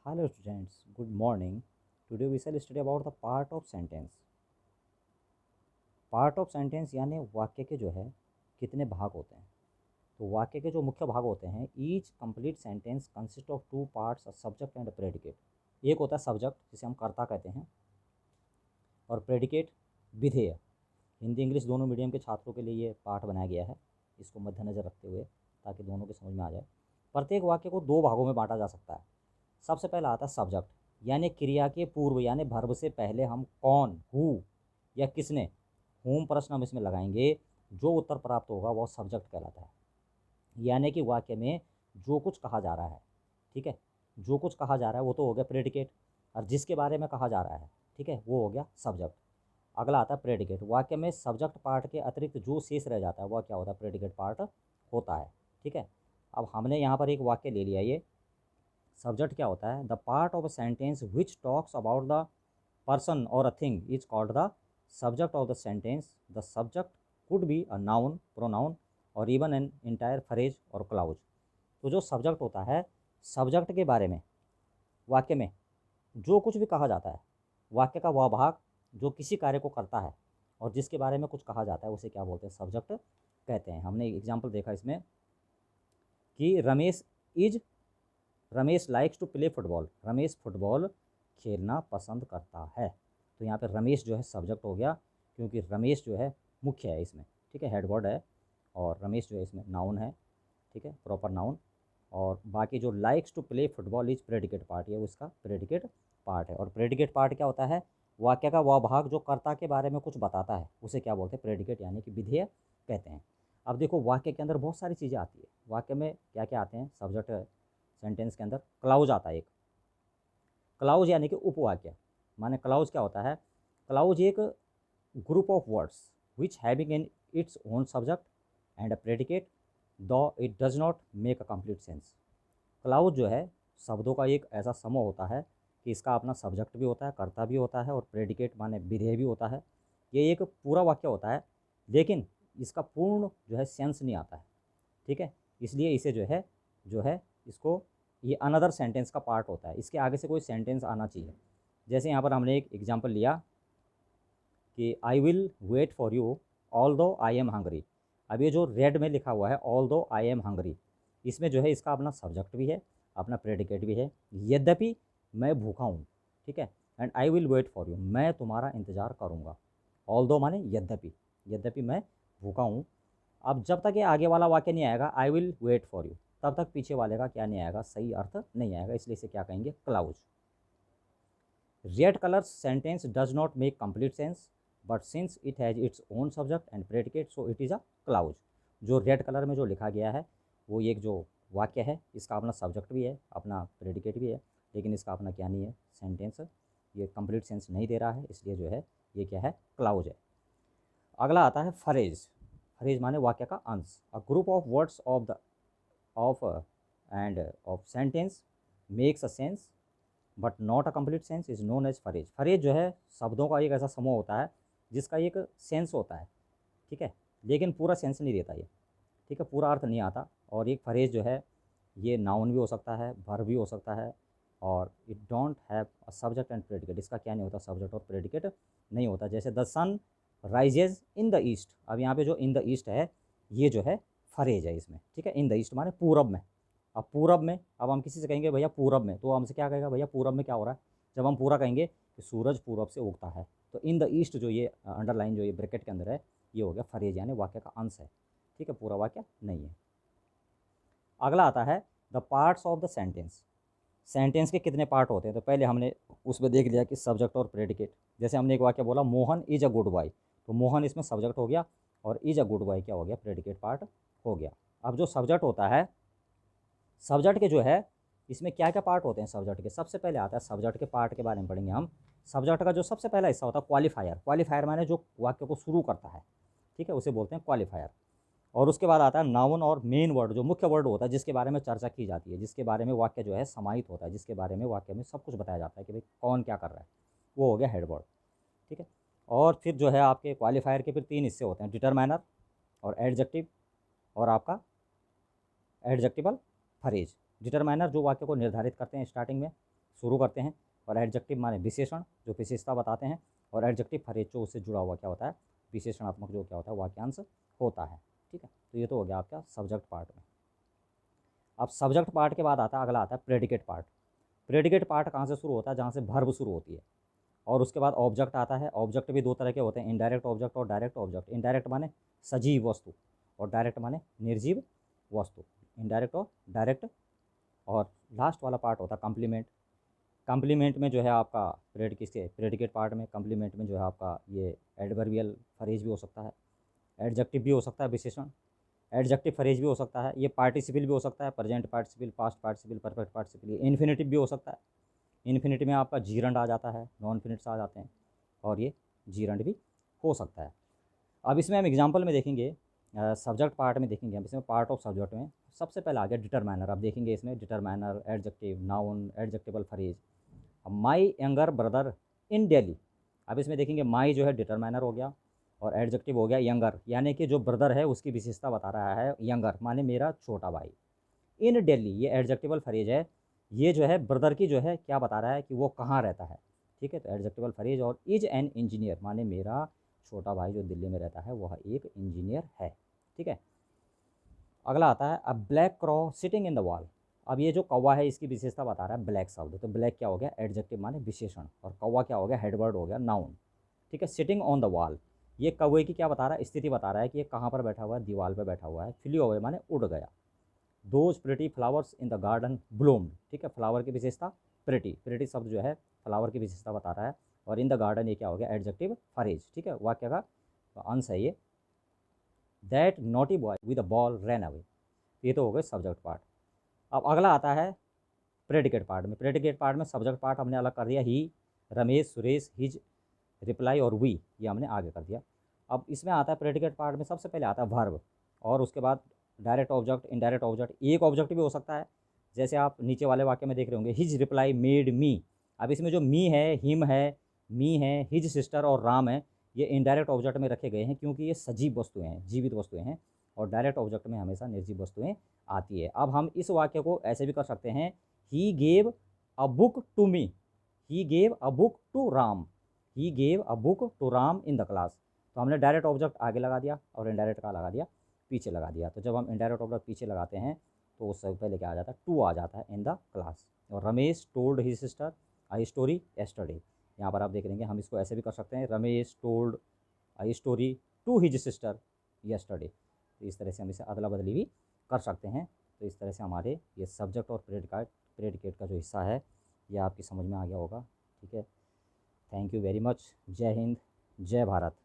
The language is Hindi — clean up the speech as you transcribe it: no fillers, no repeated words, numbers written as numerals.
Hello students, good morning. Today we shall study about the part of sentence. Part of sentence यानी वाक्य के जो है कितने भाग होते हैं। तो वाक्य के जो मुख्य भाग होते हैं, each complete sentence consist of two parts, a subject and predicate. एक होता है सब्जेक्ट जिसे हम कर्ता कहते हैं, और प्रेडिकेट विधेय। हिंदी इंग्लिश दोनों मीडियम के छात्रों के लिए ये पाठ बनाया गया है, इसको मद्देनज़र रखते हुए, ताकि दोनों के समझ में आ जाए। प्रत्येक वाक्य को दो भागों में बांटा जा सकता है। सबसे पहला आता है सब्जेक्ट, यानी क्रिया के पूर्व, यानी वर्ब से पहले हम कौन, हु या किसने, होम प्रश्न हम इसमें लगाएंगे, जो उत्तर प्राप्त होगा वह सब्जेक्ट कहलाता है। यानी कि वाक्य में जो कुछ कहा जा रहा है, ठीक है, जो कुछ कहा जा रहा है वो तो हो गया प्रेडिकेट, और जिसके बारे में कहा जा रहा है, ठीक है, वो हो गया सब्जेक्ट। अगला आता है प्रेडिकेट। वाक्य में सब्जेक्ट पार्ट के अतिरिक्त जो शेष रह जाता है वह क्या होता है, प्रेडिकेट पार्ट होता है। ठीक है, अब हमने यहाँ पर एक वाक्य ले लिया। ये सब्जेक्ट क्या होता है, the part of a sentence which talks about the person or a thing is called the subject of the sentence. The subject could be a noun, pronoun, or even an entire phrase or clause. तो जो सब्जेक्ट होता है, सब्जेक्ट के बारे में वाक्य में जो कुछ भी कहा जाता है, वाक्य का वह भाग जो किसी कार्य को करता है और जिसके बारे में कुछ कहा जाता है, उसे क्या बोलते हैं, सब्जेक्ट कहते हैं। हमने एग्जाम्पल देखा इसमें कि Ramesh likes to play football, Ramesh football खेलना पसंद करता है। तो यहाँ पे रमेश जो है सब्जेक्ट हो गया, क्योंकि रमेश जो है मुख्य है इसमें, ठीक है, हेडवर्ड है, और रमेश जो है इसमें नाउन है, ठीक है, प्रॉपर नाउन। और बाकी जो likes to play football is predicate part, ये उसका प्रेडिकेट पार्ट है। और प्रेडिकेट पार्ट क्या होता है, वाक्य का वह भाग जो कर्ता के बारे में कुछ बताता है, उसे क्या बोलते हैं, प्रेडिकेट यानी कि विधेय कहते हैं। अब देखो वाक्य के अंदर बहुत सारी चीज़ें आती है। वाक्य में क्या क्या आते हैं, सब्जेक्ट सेंटेंस के अंदर क्लाउज आता है एक। क्लाउज यानी कि उपवाक्य। माने क्लाउज क्या होता है, क्लाउज एक group of words which having in its own subject and a predicate though it does not make a complete sense. Clause जो है शब्दों का एक ऐसा समूह होता है कि इसका अपना सब्जेक्ट भी होता है, कर्ता भी होता है, और प्रेडिकेट माने विधेय भी होता है। ये एक पूरा वाक्य होता है, लेकिन इसका पूर्ण जो है सेंस नहीं आता है, ठीक है। इसलिए इसे जो है इसको, ये अनदर सेंटेंस का पार्ट होता है, इसके आगे से कोई सेंटेंस आना चाहिए। जैसे यहाँ पर हमने एक एग्जांपल लिया कि I will wait for you all though I am hungry. अब ये जो रेड में लिखा हुआ है all though I am hungry, इसमें जो है इसका अपना सब्जेक्ट भी है, अपना प्रेडिकेट भी है, यद्यपि मैं भूखा हूँ, ठीक है। And I will wait for you, मैं तुम्हारा इंतज़ार करूँगा। ऑल दो माने यद्यपि, यद्यपि मैं भूखा हूँ। अब जब तक ये आगे वाला वाक्य नहीं आएगा I will wait for you, तब तक पीछे वाले का क्या नहीं आएगा, सही अर्थ नहीं आएगा, इसलिए इसे क्या कहेंगे, clause. Red colour sentence does not make complete sense but since it has its own subject and predicate so it is a clause. जो रेड कलर में जो लिखा गया है वो एक जो वाक्य है, इसका अपना सब्जेक्ट भी है, अपना प्रेडिकेट भी है, लेकिन इसका अपना क्या नहीं है, सेंटेंस, ये कंप्लीट सेंस नहीं दे रहा है, इसलिए जो है ये क्या है, क्लाउज है। अगला आता है फ्रेज। फ्रेज माने वाक्य का अंश, a group of words of end of sentence makes a sense but not a complete sense is known as phrase. Phrase जो है शब्दों का एक ऐसा समूह होता है जिसका एक सेंस होता है, ठीक है, लेकिन पूरा सेंस नहीं देता ये, ठीक है, पूरा अर्थ नहीं आता। और एक फ्रेज जो है ये नाउन भी हो सकता है, वर्ब भी हो सकता है, और it don't have a subject and predicate, इसका क्या नहीं होता, सब्जेक्ट और प्रेडिकेट नहीं होता। जैसे the sun rises in the east, अब यहाँ पे जो इन द ईस्ट है ये जो है फ्रेज है इसमें, ठीक है। इन द ईस्ट माने पूरब में। अब पूरब में, अब हम किसी से कहेंगे भैया पूरब में, तो हमसे क्या कहेगा, भैया पूरब में क्या हो रहा है। जब हम पूरा कहेंगे कि सूरज पूरब से उगता है, तो इन द ईस्ट जो ये अंडरलाइन जो ये ब्रैकेट के अंदर है, ये हो गया फ्रेज यानी वाक्य का अंश है, ठीक है, पूरा वाक्य नहीं है। अगला आता है the parts of the sentence. Sentence के कितने पार्ट होते हैं, तो पहले हमने उसमें देख लिया कि सब्जेक्ट और प्रेडिकेट। जैसे हमने एक वाक्य बोला Mohan is a good boy, तो मोहन इसमें सब्जेक्ट हो गया, और इज अ गुड बॉय क्या हो गया, प्रेडिकेट पार्ट हो गया। अब जो सब्जेक्ट होता है, सब्जेक्ट के जो है इसमें क्या क्या पार्ट होते हैं सब्जेक्ट के, सबसे पहले आता है सब्जेक्ट के पार्ट के बारे में पढ़ेंगे हम। सब्जेक्ट का जो सबसे पहला हिस्सा होता है क्वालिफायर। क्वालिफायर माने जो वाक्य को शुरू करता है, ठीक है, उसे बोलते हैं क्वालिफायर। और उसके बाद आता है नाउन और मेन वर्ड, जो मुख्य वर्ड होता है जिसके बारे में चर्चा की जाती है, जिसके बारे में वाक्य जो है समाहित होता है, जिसके बारे में वाक्य में सब कुछ बताया जाता है कि भाई कौन क्या कर रहा है, वो हो गया हेड वर्ड, ठीक है। और फिर जो है आपके क्वालिफायर के फिर तीन हिस्से होते हैं, डिटरमाइनर और एडजेक्टिव और आपका एडजेक्टिवल फ्रेज। डिटरमाइनर जो वाक्य को निर्धारित करते हैं स्टार्टिंग में, शुरू करते हैं, और एडजेक्टिव माने विशेषण जो विशेषता बताते हैं, और एडजेक्टिव फ्रेज जो उससे जुड़ा हुआ क्या होता है, विशेषणात्मक जो क्या होता है वाक्यांश होता है। ठीक है, तो ये तो हो गया आपका सब्जेक्ट पार्ट में। अब सब्जेक्ट पार्ट के बाद आता है अगला आता है प्रेडिकेट पार्ट। प्रेडिकेट पार्ट कहाँ से शुरू होता है, जहाँ से वर्ब शुरू होती है, और उसके बाद ऑब्जेक्ट आता है। ऑब्जेक्ट भी दो तरह के होते हैं, इनडायरेक्ट ऑब्जेक्ट और डायरेक्ट ऑब्जेक्ट। इनडायरेक्ट माने सजीव वस्तु, और डायरेक्ट माने निर्जीव वस्तु। इनडायरेक्ट और डायरेक्ट। और लास्ट वाला पार्ट होता है कम्प्लीमेंट। कम्प्लीमेंट में जो है आपका प्रेडिकेट पार्ट में कम्प्लीमेंट में जो है आपका ये एडवर्बियल फ्रेज भी हो सकता है, एडजेक्टिव भी हो सकता है विशेषण, एडजेक्टिव फ्रेज भी हो सकता है, ये पार्टिसिपल भी हो सकता है, present participle, past participle, perfect participle, infinitive भी हो सकता है। इन्फिनिटिव में आपका जीरंड आ जाता है, नॉन इन्फिनिट्स आ जाते हैं, और ये जीरंड भी हो सकता है। अब इसमें हम एग्जांपल में देखेंगे, सब्जेक्ट पार्ट में देखेंगे हम इसमें पार्ट ऑफ सब्जेक्ट में सबसे पहले आ गया डिटरमाइनर। अब देखेंगे इसमें determiner, adjective, noun, adjectival phrase. अब my younger brother in Delhi, अब इसमें देखेंगे माई जो है डिटरमाइनर हो गया, और एडजेक्टिव हो गया यंगर, यानी कि जो ब्रदर है उसकी विशेषता बता रहा है, यंगर माने मेरा छोटा भाई। इन दिल्ली ये एडजेक्टिवल फ्रेज है, ये जो है ब्रदर की जो है क्या बता रहा है कि वो कहाँ रहता है। ठीक है, तो एडजेक्टिवल फ्रेज। और इज एन इंजीनियर माने मेरा छोटा भाई जो दिल्ली में रहता है वह एक इंजीनियर है। ठीक है, अगला आता है अ black क्रॉ sitting in the wall. अब ये जो कौवा है इसकी विशेषता बता रहा है ब्लैक शब्द, तो ब्लैक क्या हो गया एडजेक्टिव माने विशेषण, और कौवा क्या हो गया हेडवर्ड हो गया नाउन। ठीक है, सिटिंग ऑन द वॉल, ये कौवे की क्या बता रहा है, स्थिति बता रहा है कि ये कहाँ पर बैठा हुआ है, दीवार पर बैठा हुआ है। फ्ली ओवे माने उड़ गया। Those pretty flowers in the garden bloomed. ठीक है, फ्लावर की विशेषता प्रिटी, प्रिटी शब्द जो है फ्लावर की विशेषता बता रहा है, और इन द गार्डन ये क्या हो गया एडजेक्टिव फ्रेज। ठीक है, वाक्य का अंश है ये। That naughty boy with a ball ran away, ये तो हो गए सब्जेक्ट पार्ट। अब अगला आता है प्रेडिकेट पार्ट में। प्रेडिकेट पार्ट में सब्जेक्ट पार्ट हमने अलग कर दिया, ही, रमेश, सुरेश, हिज, रिप्लाई और वी, ये हमने आगे कर दिया। अब इसमें आता है प्रेडिकेट पार्ट में सबसे पहले आता है वर्ब, और उसके बाद डायरेक्ट ऑब्जेक्ट, इनडायरेक्ट ऑब्जेक्ट। एक ऑब्जेक्ट भी हो सकता है, जैसे आप नीचे वाले वाक्य में देख रहे होंगे हिज रिप्लाई मेड मी। अब इसमें जो मी है, हिम है, मी है, हिज सिस्टर और राम है, ये इनडायरेक्ट ऑब्जेक्ट में रखे गए हैं क्योंकि ये सजीव वस्तुएं हैं, जीवित वस्तुएं हैं, और डायरेक्ट ऑब्जेक्ट में हमेशा निर्जीव वस्तुएं आती है। अब हम इस वाक्य को ऐसे भी कर सकते हैं, he gave a book to me, he gave a book to Ram, he gave a book to Ram in the class. तो हमने डायरेक्ट ऑब्जेक्ट आगे लगा दिया और इनडायरेक्ट का लगा दिया पीछे लगा दिया। तो जब हम इनडायरेक्ट ऑब्जेक्ट पीछे लगाते हैं तो उससे पहले क्या आ जाता है, टू आ जाता है इन द क्लास। और Ramesh told his sister a story yesterday, यहाँ पर आप देख लेंगे हम इसको ऐसे भी कर सकते हैं, Ramesh told I story to his sister yesterday. तो इस तरह से हम इसे अदला बदली भी कर सकते हैं। तो इस तरह से हमारे ये सब्जेक्ट और प्रेडिकेट का जो हिस्सा है ये आपकी समझ में आ गया होगा। ठीक है, थैंक यू वेरी मच। जय हिंद, जय भारत।